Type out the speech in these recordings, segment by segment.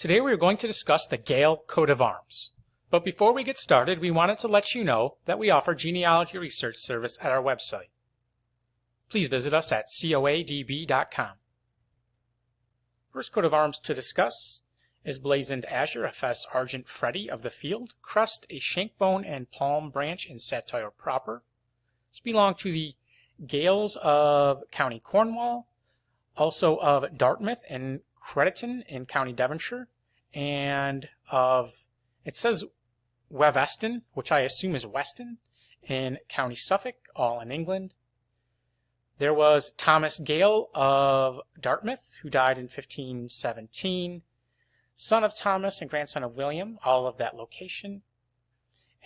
Today we are going to discuss the Gale coat of arms. But before we get started, we wanted to let you know that we offer genealogy research service at our website. Please visit us at coadb.com. First coat of arms to discuss is blazoned Azure, a fesse Argent fretty of the field, Crest, a shankbone and palm branch in saltire proper. This belonged to the Gales of County Cornwall, also of Dartmouth and Crediton in County Devonshire, and of, it says Weveston, which I assume is Weston, in County Suffolk, all in England. There was Thomas Gale of Dartmouth, who died in 1517, son of Thomas and grandson of William, all of that location.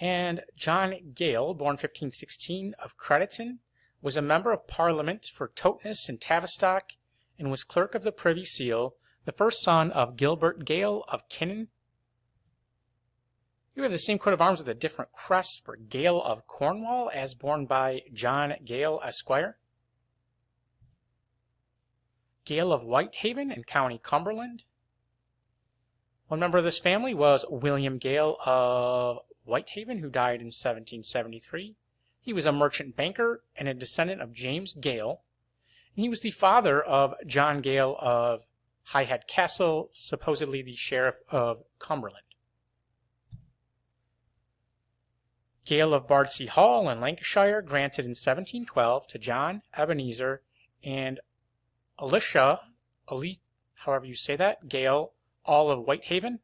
And John Gale, born 1516, of Crediton, was a member of Parliament for Totnes and Tavistock, and was clerk of the Privy Seal, the first son of Gilbert Gale of Kinon. You have the same coat of arms with a different crest for Gale of Cornwall, as borne by John Gale Esq. Gale of Whitehaven in County Cumberland. One member of this family was William Gale of Whitehaven, who died in 1773. He was a merchant banker and a descendant of James Gale. And he was the father of John Gale of Highhead Castle, supposedly the sheriff of Cumberland. Gale of Bardsea Hall in Lancashire, granted in 1712 to John, Ebenezer, and Elisha, however you say that, Gale, all of Whitehaven. It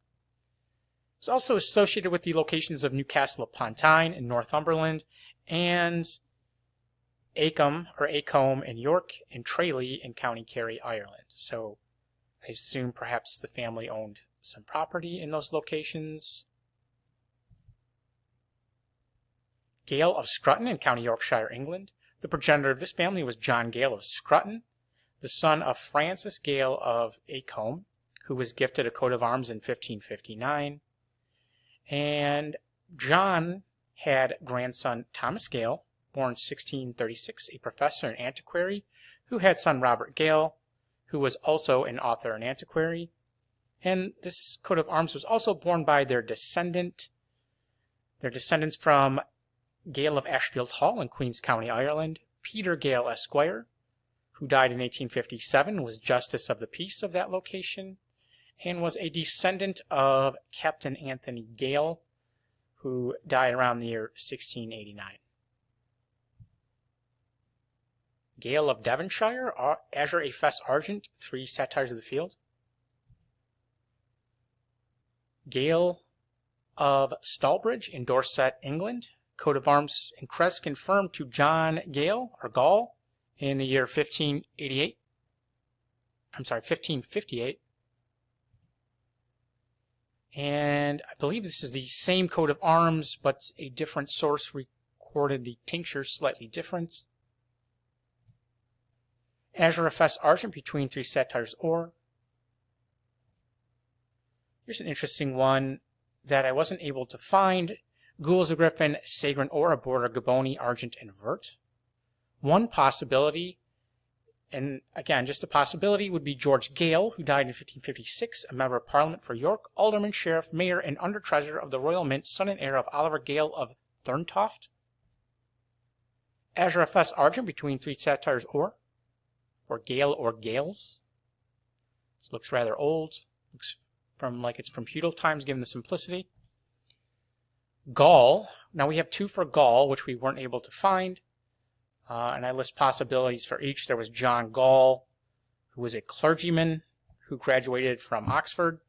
was also associated with the locations of Newcastle-upon Tyne in Northumberland, and Acombe in York, and Tralee in County Kerry, Ireland. So I assume perhaps the family owned some property in those locations. Gale of Scrutton in County Yorkshire, England. The progenitor of this family was John Gale of Scrutton, the son of Francis Gale of Acombe, who was gifted a coat of arms in 1559. And John had grandson Thomas Gale, born 1636, a professor and antiquary, who had son Robert Gale, who was also an author and antiquary. And this coat of arms was also borne by their descendants from Gale of Ashfield Hall in Queen's County, Ireland, Peter Gale Esq., who died in 1857, was Justice of the Peace of that location, and was a descendant of Captain Anthony Gale, who died around the year 1689. Gale of Devonshire, Azure, a fesse Argent, 3 satires of the field. Gale of Stalbridge in Dorset, England, coat of arms and crest confirmed to John Gale, or Gall, in the year 1558. And I believe this is the same coat of arms, but a different source recorded the tincture slightly different. Azure, a fesse Argent between 3 satires or. Here's an interesting one that I wasn't able to find. Gules of Griffin, Sagren or a border Gaboni, Argent, and Vert. One possibility, and again, just a possibility, would be George Gale, who died in 1556, a member of Parliament for York, alderman, sheriff, mayor, and under-treasurer of the Royal Mint, son and heir of Oliver Gale of Thurntoft. Azure, a fesse Argent between 3 satires or Gale or Gales. This looks rather old. Looks like it's from feudal times, given the simplicity. Gall. Now we have 2 for Gall, which we weren't able to find. And I list possibilities for each. There was John Gall, who was a clergyman who graduated from Oxford.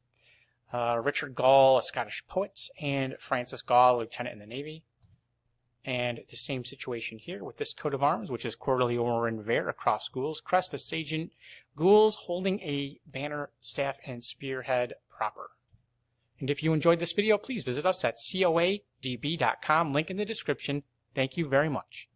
Richard Gall, a Scottish poet. And Francis Gall, a lieutenant in the Navy. And the same situation here with this coat of arms, which is quarterly or in vert across gules. Crest, a sagent, gules holding a banner, staff, and spearhead proper. And if you enjoyed this video, please visit us at coadb.com, link in the description. Thank you very much.